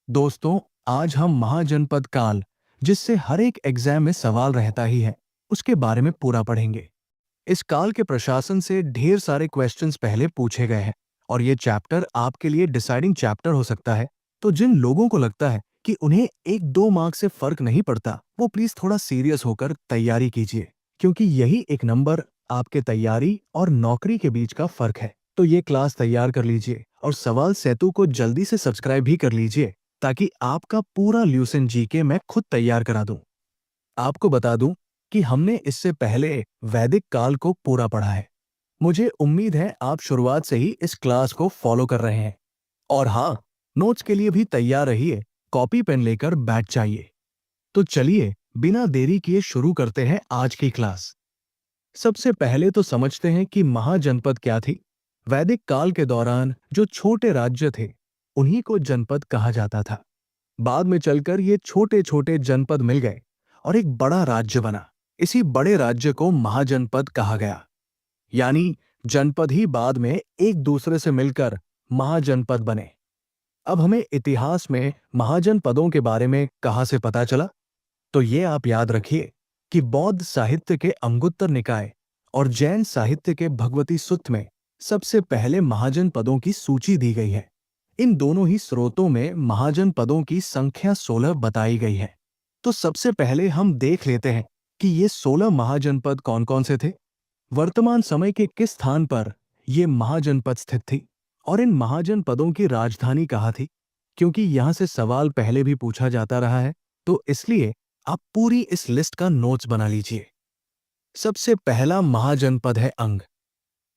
दोस्तों, आज हम महाजनपद काल, जिससे हर एक एग्जाम में सवाल रहता ही है, उसके बारे में पूरा पढ़ेंगे। इस काल के प्रशासन से ढेर सारे क्वेश्चंस पहले पूछे गए हैं और ये चैप्टर आपके लिए डिसाइडिंग चैप्टर हो सकता है। तो जिन लोगों को लगता है कि उन्हें एक दो मार्क्स से फर्क नहीं पड़ता, वो प्लीज थोड़ा सीरियस होकर तैयारी कीजिए, क्योंकि यही एक नंबर आपके तैयारी और नौकरी के बीच का फर्क है। तो ये क्लास तैयार कर लीजिए और सवाल सेतु को जल्दी से सब्सक्राइब भी कर लीजिए, ताकि आपका पूरा ल्यूसेंट जीके मैं खुद तैयार करा दूं। आपको बता दूं कि हमने इससे पहले वैदिक काल को पूरा पढ़ा है। मुझे उम्मीद है आप शुरुआत से ही इस क्लास को फॉलो कर रहे हैं। और हाँ, नोट्स के लिए भी तैयार रहिए, कॉपी पेन लेकर बैठ जाइए। तो चलिए, बिना देरी किए शुरू करते हैं आज की क्लास। सबसे पहले तो समझते हैं कि महाजनपद क्या थी। वैदिक काल के दौरान जो छोटे राज्य थे, उन्हीं को जनपद कहा जाता था। बाद में चलकर ये छोटे छोटे जनपद मिल गए और एक बड़ा राज्य बना। इसी बड़े राज्य को महाजनपद कहा गया। यानी जनपद ही बाद में एक दूसरे से मिलकर महाजनपद बने। अब हमें इतिहास में महाजनपदों के बारे में कहां से पता चला, तो ये आप याद रखिए कि बौद्ध साहित्य के अंगुत्तर निकाय और जैन साहित्य के भगवती सुत्त में सबसे पहले महाजनपदों की सूची दी गई है। इन दोनों ही स्रोतों में महाजनपदों की संख्या 16 बताई गई है। तो सबसे पहले हम देख लेते हैं कि ये 16 महाजनपद कौन कौन से थे, वर्तमान समय के किस स्थान पर ये महाजनपद स्थित थी, और इन महाजनपदों की राजधानी कहाँ थी। क्योंकि यहां से सवाल पहले भी पूछा जाता रहा है, तो इसलिए आप पूरी इस लिस्ट का नोट्स बना लीजिए। सबसे पहला महाजनपद है अंग।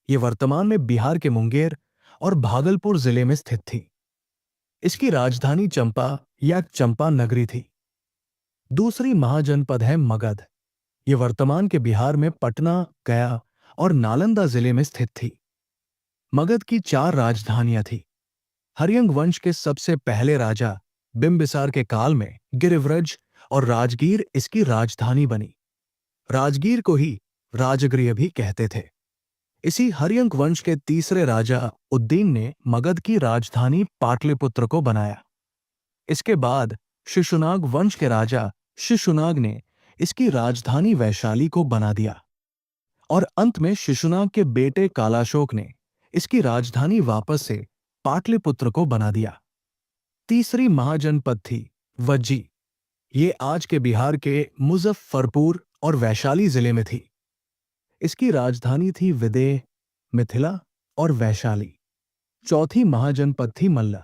ये वर्तमान में बिहार के मुंगेर और भागलपुर जिले में स्थित थी। इसकी राजधानी चंपा या चंपा नगरी थी। दूसरी महाजनपद है मगध। ये वर्तमान के बिहार में पटना, गया और नालंदा जिले में स्थित थी। मगध की 4 राजधानियां थी। हर्यंग वंश के सबसे पहले राजा बिंबिसार के काल में गिरिव्रज और राजगीर इसकी राजधानी बनी। राजगीर को ही राजगृह भी कहते थे। इसी हर्यंक वंश के तीसरे राजा उद्दीन ने मगध की राजधानी पाटलिपुत्र को बनाया। इसके बाद शिशुनाग वंश के राजा शिशुनाग ने इसकी राजधानी वैशाली को बना दिया और अंत में शिशुनाग के बेटे कालाशोक ने इसकी राजधानी वापस से पाटलिपुत्र को बना दिया। तीसरी महाजनपद थी वज्जी। ये आज के बिहार के मुजफ्फरपुर और वैशाली जिले में थी। इसकी राजधानी थी विदेह, मिथिला और वैशाली। चौथी महाजनपद थी मल्ल।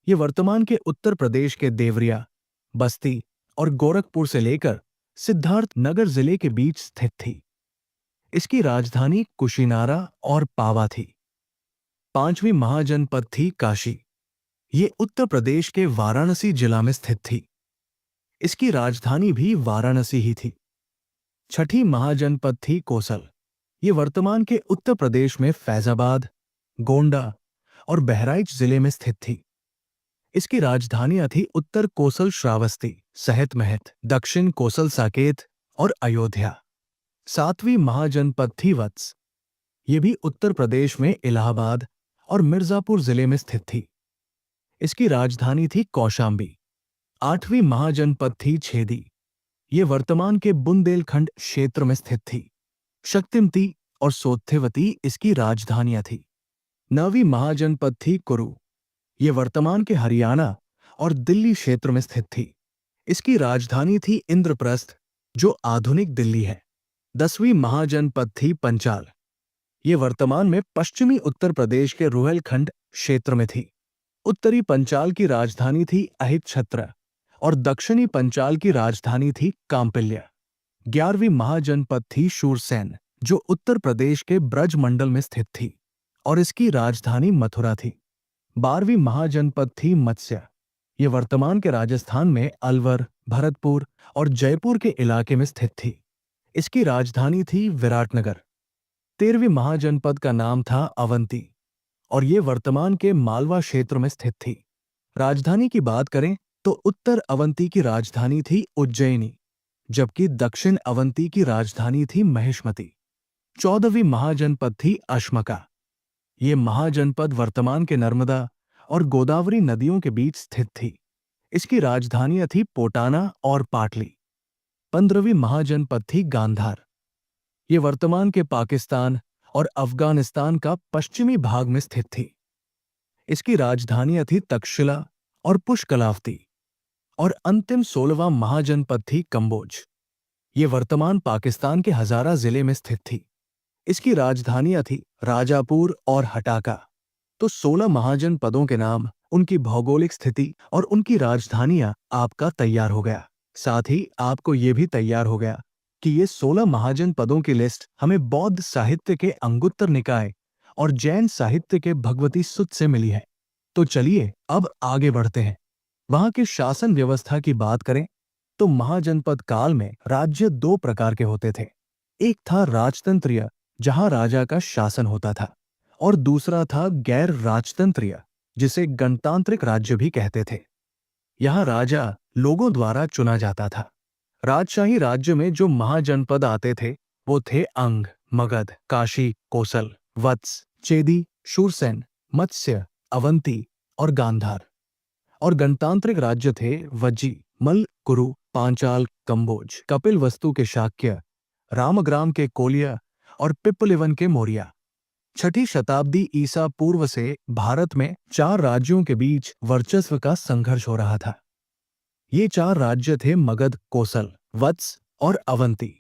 ये वर्तमान के उत्तर प्रदेश के देवरिया, बस्ती और गोरखपुर से लेकर सिद्धार्थ नगर जिले के बीच स्थित थी। इसकी राजधानी कुशीनारा और पावा थी। पांचवी महाजनपद थी काशी। ये उत्तर प्रदेश के वाराणसी जिला में स्थित थी। इसकी राजधानी भी वाराणसी ही थी। छठी महाजनपद थी कोसल। ये वर्तमान के उत्तर प्रदेश में फैजाबाद, गोंडा और बहराइच जिले में स्थित थी। इसकी राजधानियां थी उत्तर कोसल श्रावस्ती, सहत महत, दक्षिण कोसल साकेत और अयोध्या। सातवीं महाजनपद थी वत्स। ये भी उत्तर प्रदेश में इलाहाबाद और मिर्जापुर जिले में स्थित थी। इसकी राजधानी थी कौशाम्बी। आठवीं महाजनपद थी छेदी। ये वर्तमान के बुंदेलखंड क्षेत्र में स्थित थी। शक्तिमती और सोत्थेवती इसकी राजधानियां थी। नवीं महाजनपद थी कुरु। ये वर्तमान के हरियाणा और दिल्ली क्षेत्र में स्थित थी। इसकी राजधानी थी इंद्रप्रस्थ, जो आधुनिक दिल्ली है। 10वीं महाजनपद थी पंचाल। ये वर्तमान में पश्चिमी उत्तर प्रदेश के रुहेलखंड क्षेत्र में थी। उत्तरी पंचाल की राजधानी थी अहिच्छत्र और दक्षिणी पंचाल की राजधानी थी काम्पिल्य। 11वीं महाजनपद थी शूरसेन, जो उत्तर प्रदेश के ब्रज मंडल में स्थित थी और इसकी राजधानी मथुरा थी। 12वीं महाजनपद थी मत्स्य। ये वर्तमान के राजस्थान में अलवर, भरतपुर और जयपुर के इलाके में स्थित थी। इसकी राजधानी थी विराटनगर। 13वीं महाजनपद का नाम था अवंती और ये वर्तमान के मालवा क्षेत्र में स्थित थी। राजधानी की बात करें तो उत्तर अवंती की राजधानी थी उज्जैनी, जबकि दक्षिण अवंती की राजधानी थी महिष्मती। 14वीं महाजनपद थी अश्मका। ये महाजनपद वर्तमान के नर्मदा और गोदावरी नदियों के बीच स्थित थी। इसकी राजधानियां थी पोटाना और पाटली। 15वीं महाजनपद थी गांधार। ये वर्तमान के पाकिस्तान और अफगानिस्तान का पश्चिमी भाग में स्थित थी। इसकी राजधानियां थी तक्षशिला और पुष्कलावती। और अंतिम 16वां महाजनपद थी कंबोज। ये वर्तमान पाकिस्तान के हजारा जिले में स्थित थी। इसकी राजधानियां थी राजापुर और हटाका। तो 16 महाजनपदों के नाम, उनकी भौगोलिक स्थिति और उनकी राजधानियां आपका तैयार हो गया। साथ ही आपको ये भी तैयार हो गया कि ये 16 महाजनपदों की लिस्ट हमें बौद्ध साहित्य के अंगुत्तर निकाय और जैन साहित्य के भगवती सुत्त से मिली है। तो चलिए अब आगे बढ़ते हैं। वहां की शासन व्यवस्था की बात करें तो महाजनपद काल में राज्य दो प्रकार के होते थे। एक था राजतंत्रीय, जहां राजा का शासन होता था, और दूसरा था गैर राजतंत्रीय, जिसे गणतांत्रिक राज्य भी कहते थे। यहाँ राजा लोगों द्वारा चुना जाता था। राजशाही राज्य में जो महाजनपद आते थे वो थे अंग, मगध, काशी, कोसल, वत्स, चेदी, शूरसेन, मत्स्य, अवंती और गांधार। और गणतांत्रिक राज्य थे वज्जी, मल, कुरु, पांचाल, कंबोज, कपिलवस्तु के शाक्य, रामग्राम के कोलिया और पिप्पलिवन के मौर्य। 6ठी शताब्दी ईसा पूर्व से भारत में 4 राज्यों के बीच वर्चस्व का संघर्ष हो रहा था। ये 4 राज्य थे मगध, कोसल, वत्स और अवंती।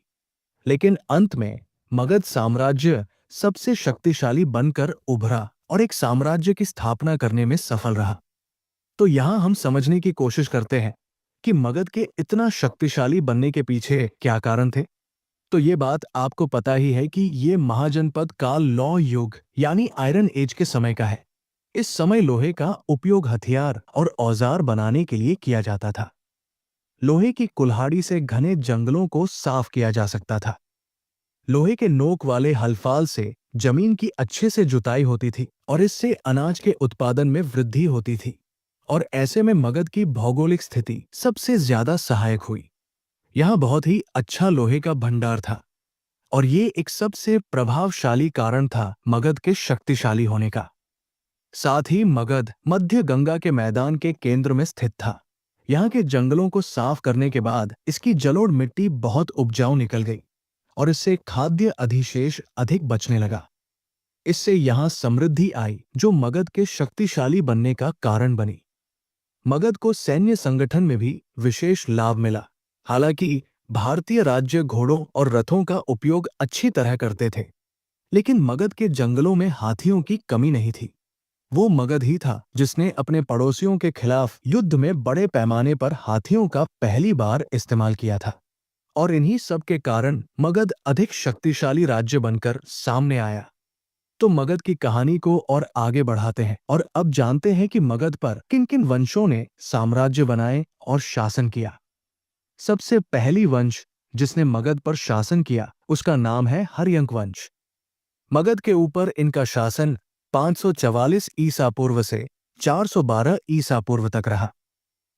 लेकिन अंत में मगध साम्राज्य सबसे शक्तिशाली बनकर उभरा और एक साम्राज्य की स्थापना करने में सफल रहा। तो यहां हम समझने की कोशिश करते हैं कि मगध के इतना शक्तिशाली बनने के पीछे क्या कारण थे। तो ये बात आपको पता ही है कि ये महाजनपद काल लौह युग यानी आयरन एज के समय का है। इस समय लोहे का उपयोग हथियार और औजार बनाने के लिए किया जाता था। लोहे की कुल्हाड़ी से घने जंगलों को साफ किया जा सकता था। लोहे के नोक वाले हलफाल से जमीन की अच्छे से जुताई होती थी और इससे अनाज के उत्पादन में वृद्धि होती थी। और ऐसे में मगध की भौगोलिक स्थिति सबसे ज्यादा सहायक हुई। यहाँ बहुत ही अच्छा लोहे का भंडार था और ये एक सबसे प्रभावशाली कारण था मगध के शक्तिशाली होने का। साथ ही मगध मध्य गंगा के मैदान के केंद्र में स्थित था। यहाँ के जंगलों को साफ करने के बाद इसकी जलोढ़ मिट्टी बहुत उपजाऊ निकल गई और इससे खाद्य अधिशेष अधिक बचने लगा। इससे यहाँ समृद्धि आई जो मगध के शक्तिशाली बनने का कारण बनी। मगध को सैन्य संगठन में भी विशेष लाभ मिला। हालांकि भारतीय राज्य घोड़ों और रथों का उपयोग अच्छी तरह करते थे, लेकिन मगध के जंगलों में हाथियों की कमी नहीं थी। वो मगध ही था जिसने अपने पड़ोसियों के खिलाफ युद्ध में बड़े पैमाने पर हाथियों का पहली बार इस्तेमाल किया था। और इन्हीं सब के कारण मगध अधिक शक्तिशाली राज्य बनकर सामने आया। तो मगध की कहानी को और आगे बढ़ाते हैं और अब जानते हैं कि मगध पर किन किन वंशों ने साम्राज्य बनाए और शासन किया। सबसे पहली वंश जिसने मगध पर शासन किया उसका नाम है हर्यंक वंश। मगध के ऊपर इनका शासन 544 ईसा पूर्व से 412 ईसा पूर्व तक रहा।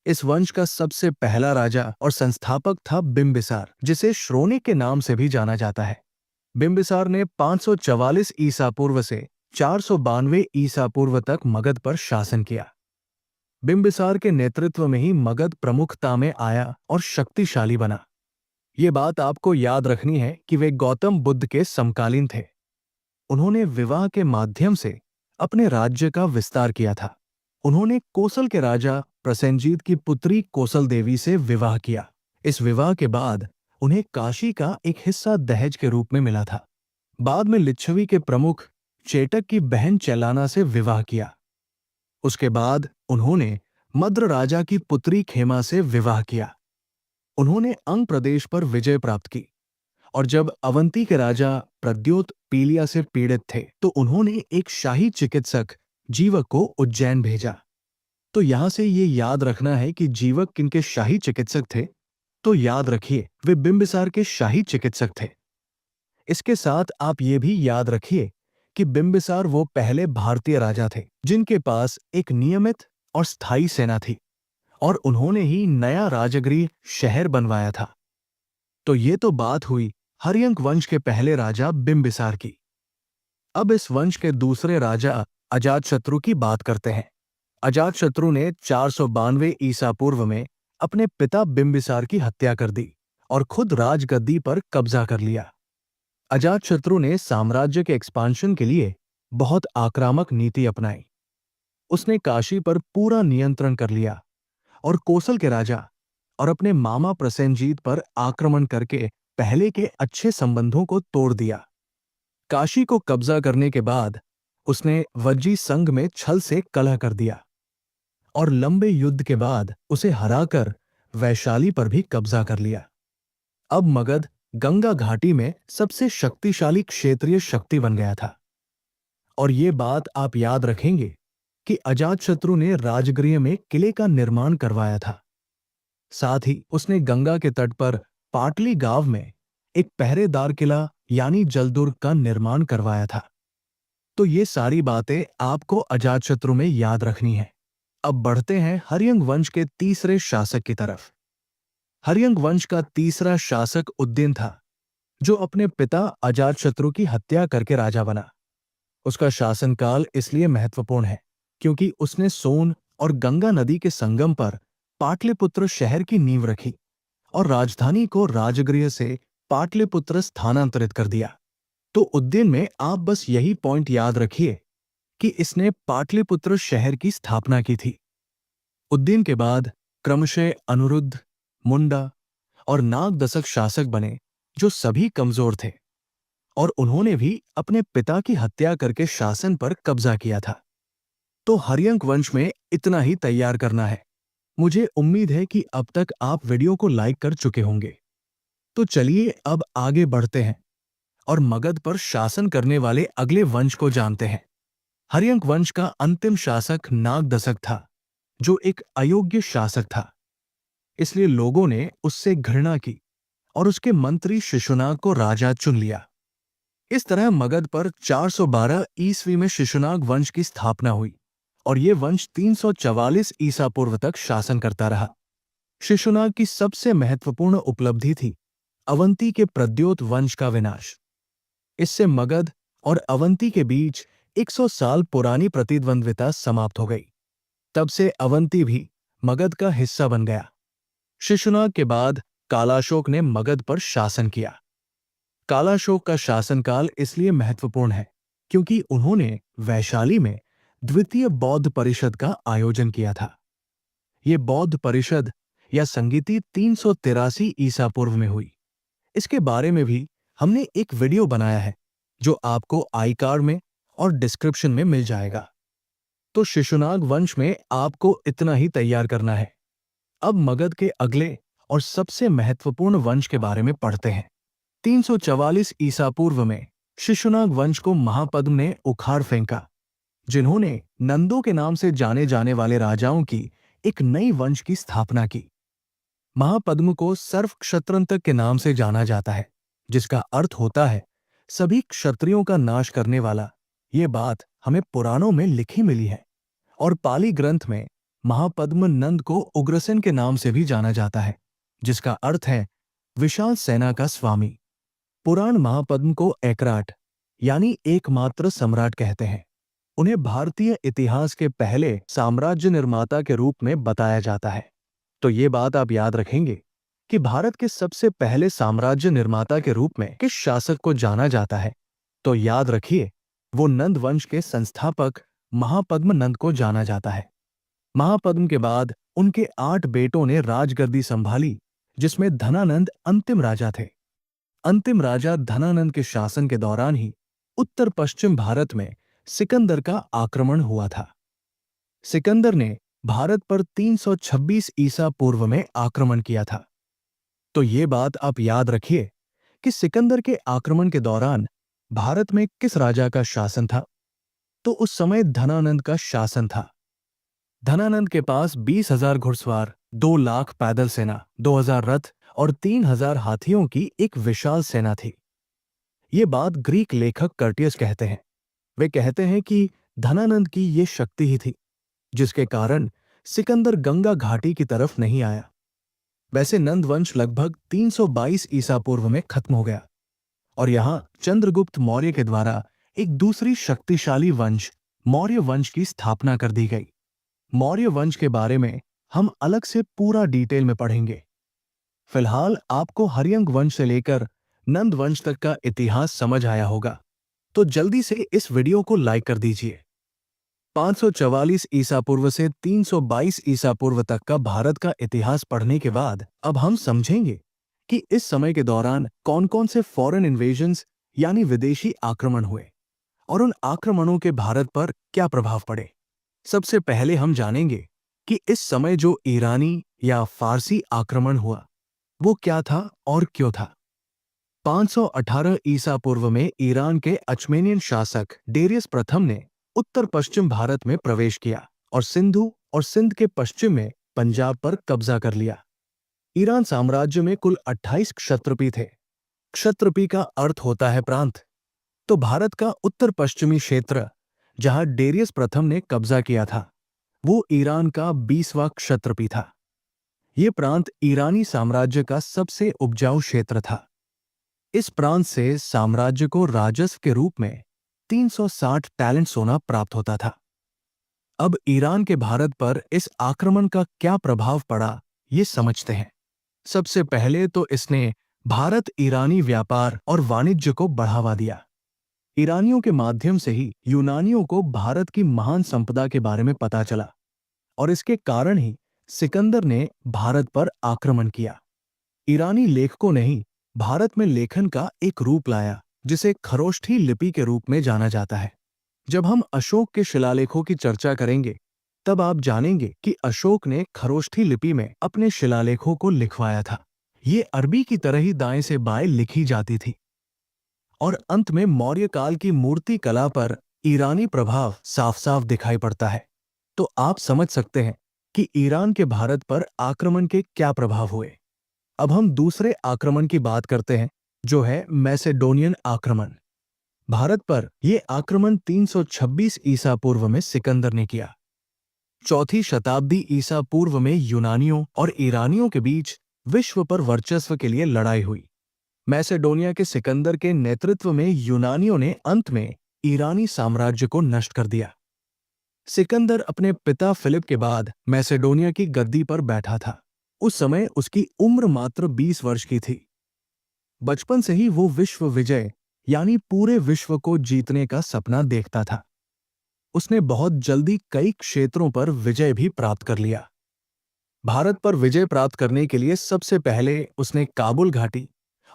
इस वंश का सबसे पहला राजा और संस्थापक था बिंबिसार, जिसे श्रोणी के नाम से भी जाना जाता है। बिंबिसार ने 544 ईसा पूर्व से 492 ईसा पूर्व तक मगध पर शासन किया। बिंबिसार के नेतृत्व में ही मगध प्रमुखता में आया और शक्तिशाली बना। ये बात आपको याद रखनी है कि वे गौतम बुद्ध के समकालीन थे। उन्होंने विवाह के माध्यम से अपने राज्य का विस्तार किया था। उन्होंने कोसल के राजा प्रसेनजीत की पुत्री कोसल देवी से विवाह किया। इस विवाह के बाद उन्हें काशी का एक हिस्सा दहेज के रूप में मिला था। बाद में लिच्छवी के प्रमुख चेटक की बहन चेलाना से विवाह किया। उसके बाद उन्होंने मद्र राजा की पुत्री खेमा से विवाह किया। उन्होंने अंग प्रदेश पर विजय प्राप्त की और जब अवंती के राजा प्रद्योत पीलिया से पीड़ित थे तो उन्होंने एक शाही चिकित्सक जीवक को उज्जैन भेजा। तो यहां से ये याद रखना है कि जीवक किनके शाही चिकित्सक थे। तो याद रखिए वे बिंबिसार के शाही चिकित्सक थे। इसके साथ आप ये भी याद रखिए कि बिंबिसार वो पहले भारतीय राजा थे जिनके पास एक नियमित और स्थायी सेना थी और उन्होंने ही नया राजगृह शहर बनवाया था। तो ये तो बात हुई हर्यंक वंश के पहले राजा बिंबिसार की। अब इस वंश के दूसरे राजा अजातशत्रु की बात करते हैं। अजातशत्रु ने 492 ईसा पूर्व में अपने पिता बिंबिसार की हत्या कर दी और खुद राजगद्दी पर कब्जा कर लिया। अजातशत्रु ने साम्राज्य के एक्सपांशन के लिए बहुत आक्रामक नीति अपनाई। उसने काशी पर पूरा नियंत्रण कर लिया और कोसल के राजा और अपने मामा प्रसेनजीत पर आक्रमण करके पहले के अच्छे संबंधों को तोड़ दिया। काशी को कब्जा करने के बाद उसने वज्जी संघ में छल से कलह कर दिया और लंबे युद्ध के बाद उसे हराकर वैशाली पर भी कब्जा कर लिया। अब मगध गंगा घाटी में सबसे शक्तिशाली क्षेत्रीय शक्ति बन गया था। और ये बात आप याद रखेंगे कि अजातशत्रु ने राजगृह में किले का निर्माण करवाया था। साथ ही उसने गंगा के तट पर पाटली गांव में एक पहरेदार किला यानी जलदुर्ग का निर्माण करवाया था। तो ये सारी बातें आपको अजातशत्रु में याद रखनी है। अब बढ़ते हैं हर्यंग वंश के तीसरे शासक की तरफ। हर्यंग वंश का तीसरा शासक उद्दीन था, जो अपने पिता अजातशत्रु की हत्या करके राजा बना। उसका शासनकाल इसलिए महत्वपूर्ण है क्योंकि उसने सोन और गंगा नदी के संगम पर पाटलिपुत्र शहर की नींव रखी और राजधानी को राजगृह से पाटलिपुत्र स्थानांतरित कर दिया। तो उद्दीन में आप बस यही पॉइंट याद रखिए कि इसने पाटलिपुत्र शहर की स्थापना की थी। उद्दीन के बाद क्रमशः अनिरुद्ध, मुंडा और नागदशक शासक बने, जो सभी कमजोर थे और उन्होंने भी अपने पिता की हत्या करके शासन पर कब्जा किया था। तो हर्यंक वंश में इतना ही तैयार करना है। मुझे उम्मीद है कि अब तक आप वीडियो को लाइक कर चुके होंगे। तो चलिए अब आगे बढ़ते हैं और मगध पर शासन करने वाले अगले वंश को जानते हैं। हर्यंक वंश का अंतिम शासक नागदशक था, जो एक अयोग्य शासक था। इसलिए लोगों ने उससे घृणा की और उसके मंत्री शिशुनाग को राजा चुन लिया। इस तरह मगध पर 412 ईस्वी में शिशुनाग वंश की स्थापना हुई और ये वंश 344 ईसा पूर्व तक शासन करता रहा। शिशुनाग की सबसे महत्वपूर्ण उपलब्धि थी अवंती के प्रद्योत वंश का विनाश। इससे मगध और अवंती के बीच 100 साल पुरानी प्रतिद्वंद्विता समाप्त हो गई। तब से अवंती भी मगध का हिस्सा बन गया। शिशुनाग के बाद कालाशोक ने मगध पर शासन किया। कालाशोक का शासनकाल इसलिए महत्वपूर्ण है क्योंकि उन्होंने वैशाली में द्वितीय बौद्ध परिषद का आयोजन किया था। ये बौद्ध परिषद या संगीति 383 ईसा पूर्व में हुई। इसके बारे में भी हमने एक वीडियो बनाया है, जो आपको आई कार्ड में और डिस्क्रिप्शन में मिल जाएगा। तो शिशुनाग वंश में आपको इतना ही तैयार करना है। अब मगध के अगले और सबसे महत्वपूर्ण वंश के बारे में पढ़ते हैं। 344 ईसा पूर्व में शिशुनाग वंश को महापद्म ने उखाड़ फेंका, जिन्होंने नंदों के नाम से जाने जाने वाले राजाओं की एक नई वंश की स्थापना की। महापद्म को सर्व क्षत्रंतक के नाम से जाना जाता है, जिसका अर्थ होता है सभी क्षत्रियों का नाश करने वाला। ये बात हमें पुराणों में लिखी मिली है और पाली ग्रंथ में महापद्म नंद को उग्रसेन के नाम से भी जाना जाता है, जिसका अर्थ है विशाल सेना का स्वामी। पुराण महापद्म को एकराट यानी एकमात्र सम्राट कहते हैं। उन्हें भारतीय इतिहास के पहले साम्राज्य निर्माता के रूप में बताया जाता है। तो ये बात आप याद रखेंगे कि भारत के सबसे पहले साम्राज्य निर्माता के रूप में किस शासक को जाना जाता है। तो याद रखिए, वो नंद वंश के संस्थापक महापद्म नंद को जाना जाता है। महापद्म के बाद उनके 8 बेटों ने राजगद्दी संभाली, जिसमें धनानंद अंतिम राजा थे। अंतिम राजा धनानंद के शासन के दौरान ही उत्तर पश्चिम भारत में सिकंदर का आक्रमण हुआ था। सिकंदर ने भारत पर 326 ईसा पूर्व में आक्रमण किया था। तो ये बात आप याद रखिए कि सिकंदर के आक्रमण के दौरान भारत में किस राजा का शासन था। तो उस समय धनानंद का शासन था। धनानंद के पास 20,000 घुड़सवार, 2 लाख पैदल सेना, 2,000 रथ और 3,000 हाथियों की एक विशाल सेना थी। ये बात ग्रीक लेखक कर्टियस कहते हैं। वे कहते हैं कि धनानंद की ये शक्ति ही थी जिसके कारण सिकंदर गंगा घाटी की तरफ नहीं आया। वैसे नंद वंश लगभग 322 ईसा पूर्व में खत्म हो गया और यहां चंद्रगुप्त मौर्य के द्वारा एक दूसरी शक्तिशाली वंश मौर्य वंश की स्थापना कर दी गई। मौर्य वंश के बारे में हम अलग से पूरा डिटेल में पढ़ेंगे। फिलहाल आपको हर्यंक वंश से लेकर नंद वंश तक का इतिहास समझ आया होगा, तो जल्दी से इस वीडियो को लाइक कर दीजिए। 544 ईसा पूर्व से 322 ईसा पूर्व तक का भारत का इतिहास पढ़ने के बाद अब हम समझेंगे कि इस समय के दौरान कौन कौन से फॉरेन इन्वेजन्स यानी विदेशी आक्रमण हुए और उन आक्रमणों के भारत पर क्या प्रभाव पड़े। सबसे पहले हम जानेंगे कि इस समय जो ईरानी या फारसी आक्रमण हुआ वो क्या था और क्यों था। 518 ईसा पूर्व में ईरान के अचमेनियन शासक डेरियस प्रथम ने उत्तर पश्चिम भारत में प्रवेश किया और सिंधु और सिंध के पश्चिम में पंजाब पर कब्जा कर लिया। ईरान साम्राज्य में कुल 28 क्षत्रपी थे। क्षत्रपी का अर्थ होता है प्रांत। तो भारत का उत्तर पश्चिमी क्षेत्र जहां डेरियस प्रथम ने कब्जा किया था वो ईरान का 20वां क्षत्रपी था। ये प्रांत ईरानी साम्राज्य का सबसे उपजाऊ क्षेत्र था। इस प्रांत से साम्राज्य को राजस्व के रूप में 360 टैलेंट सोना प्राप्त होता था। अब ईरान के भारत पर इस आक्रमण का क्या प्रभाव पड़ा ये समझते हैं। सबसे पहले तो इसने भारत ईरानी व्यापार और वाणिज्य को बढ़ावा दिया। ईरानियों के माध्यम से ही यूनानियों को भारत की महान संपदा के बारे में पता चला और इसके कारण ही सिकंदर ने भारत पर आक्रमण किया। ईरानी लेखकों ने ही भारत में लेखन का एक रूप लाया जिसे खरोष्ठी लिपि के रूप में जाना जाता है। जब हम अशोक के शिलालेखों की चर्चा करेंगे तब आप जानेंगे कि अशोक ने खरोष्ठी लिपि में अपने शिलालेखों को लिखवाया था। ये अरबी की तरह ही दाएं से बाएं लिखी जाती थी। और अंत में मौर्य काल की मूर्ति कला पर ईरानी प्रभाव साफ साफ दिखाई पड़ता है। तो आप समझ सकते हैं कि ईरान के भारत पर आक्रमण के क्या प्रभाव हुए। अब हम दूसरे आक्रमण की बात करते हैं जो है मैसेडोनियन आक्रमण। भारत पर यह आक्रमण 326 ईसा पूर्व में सिकंदर ने किया। चौथी शताब्दी ईसा पूर्व में यूनानियों और ईरानियों के बीच विश्व पर वर्चस्व के लिए लड़ाई हुई। मैसेडोनिया के सिकंदर के नेतृत्व में यूनानियों ने अंत में ईरानी साम्राज्य को नष्ट कर दिया। सिकंदर अपने पिता फिलिप के बाद मैसेडोनिया की गद्दी पर बैठा था। उस समय उसकी उम्र मात्र 20 वर्ष की थी। बचपन से ही वो विश्व विजय यानी पूरे विश्व को जीतने का सपना देखता था। उसने बहुत जल्दी कई क्षेत्रों पर विजय भी प्राप्त कर लिया। भारत पर विजय प्राप्त करने के लिए सबसे पहले उसने काबुल घाटी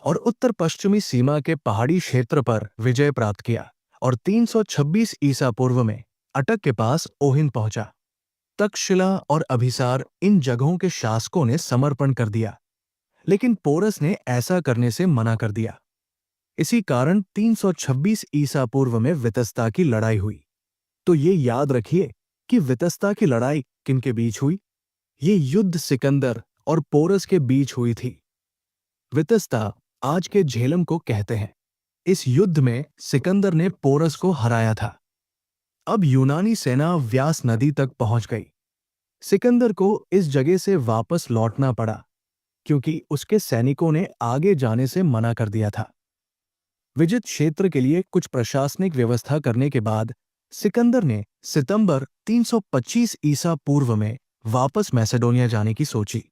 और उत्तर पश्चिमी सीमा के पहाड़ी क्षेत्र पर विजय प्राप्त किया और 326 ईसा पूर्व में अटक के पास ओहिन पहुंचा। तक्षशिला और अभिसार इन जगहों के शासकों ने समर्पण कर दिया, लेकिन पोरस ने ऐसा करने से मना कर दिया। इसी कारण 326 ईसा पूर्व में वितस्ता की लड़ाई हुई। तो ये याद रखिए कि वितस्ता की लड़ाई किनके बीच हुई। ये युद्ध सिकंदर और पोरस के बीच हुई थी। वितस्ता आज के झेलम को कहते हैं। इस युद्ध में सिकंदर ने पोरस को हराया था। अब यूनानी सेना व्यास नदी तक पहुंच गई। सिकंदर को इस जगह से वापस लौटना पड़ा क्योंकि उसके सैनिकों ने आगे जाने से मना कर दिया था। विजित क्षेत्र के लिए कुछ प्रशासनिक व्यवस्था करने के बाद सिकंदर ने सितंबर 325 ईसा पूर्व में वापस मैसेडोनिया जाने की सोची।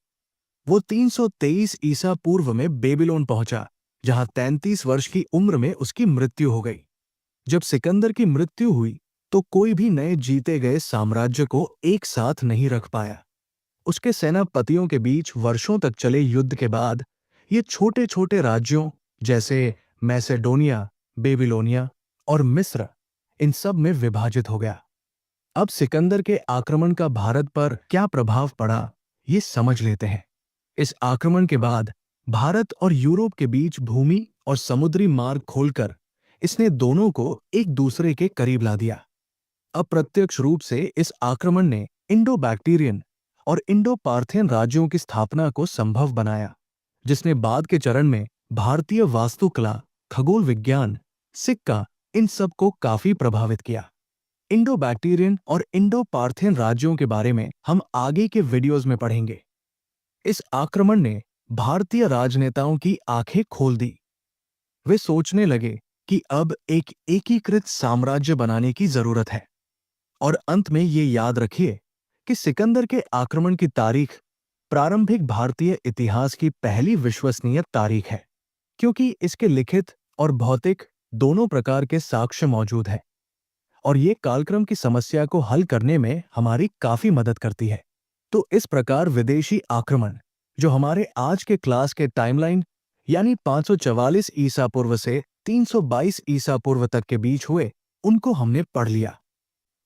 वो 323 ईसा पूर्व में बेबीलोन पहुंचा, जहां 33 वर्ष की उम्र में उसकी मृत्यु हो गई। जब सिकंदर की मृत्यु हुई तो कोई भी नए जीते गए साम्राज्य को एक साथ नहीं रख पाया। उसके सेनापतियों के बीच वर्षों तक चले युद्ध के बाद ये छोटे छोटे राज्यों जैसे मैसेडोनिया, बेबीलोनिया और मिस्र इन सब में विभाजित हो गया। अब सिकंदर के आक्रमण का भारत पर क्या प्रभाव पड़ा ये समझ लेते हैं। इस आक्रमण के बाद भारत और यूरोप के बीच भूमि और समुद्री मार्ग खोलकर इसने दोनों को एक दूसरे के करीब ला दिया। अप्रत्यक्ष रूप से इस आक्रमण ने इंडो बैक्टीरियन और इंडो पार्थियन राज्यों की स्थापना को संभव बनाया, जिसने बाद के चरण में भारतीय वास्तुकला, खगोल विज्ञान, सिक्का इन सब को काफी प्रभावित किया। इंडो बैक्टीरियन और इंडो पार्थियन राज्यों के बारे में हम आगे के वीडियोज में पढ़ेंगे। इस आक्रमण ने भारतीय राजनेताओं की आंखें खोल दी। वे सोचने लगे कि अब एक एकीकृत साम्राज्य बनाने की जरूरत है। और अंत में ये याद रखिए कि सिकंदर के आक्रमण की तारीख प्रारंभिक भारतीय इतिहास की पहली विश्वसनीय तारीख है, क्योंकि इसके लिखित और भौतिक दोनों प्रकार के साक्ष्य मौजूद हैं और ये कालक्रम की समस्या को हल करने में हमारी काफी मदद करती है। तो इस प्रकार विदेशी आक्रमण जो हमारे आज के क्लास के टाइमलाइन यानी 544 ईसा पूर्व से 322 ईसा पूर्व तक के बीच हुए, उनको हमने पढ़ लिया।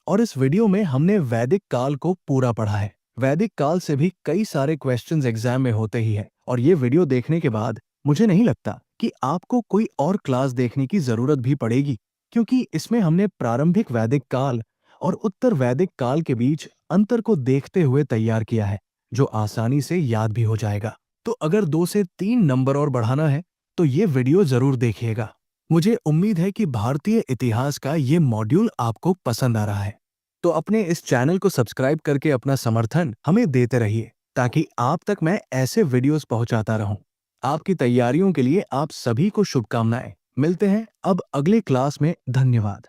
और इस वीडियो में हमने वैदिक काल को पूरा पढ़ा है। वैदिक काल से भी कई सारे क्वेश्चंस एग्जाम में होते ही हैं और ये वीडियो देखने के बाद मुझे नहीं लगता कि आपको कोई और क्लास देखने की जरूरत भी पड़ेगी, क्योंकि इसमें हमने प्रारंभिक वैदिक काल और उत्तर वैदिक काल के बीच अंतर को देखते हुए तैयार किया है, जो आसानी से याद भी हो जाएगा। तो अगर 2 से 3 नंबर और बढ़ाना है तो ये वीडियो जरूर देखिएगा। मुझे उम्मीद है कि भारतीय इतिहास का ये मॉड्यूल आपको पसंद आ रहा है। तो अपने इस चैनल को सब्सक्राइब करके अपना समर्थन हमें देते रहिए, ताकि आप तक मैं ऐसे वीडियोस पहुंचाता रहूं। आपकी तैयारियों के लिए आप सभी को शुभकामनाएं। मिलते हैं अब अगले क्लास में। धन्यवाद।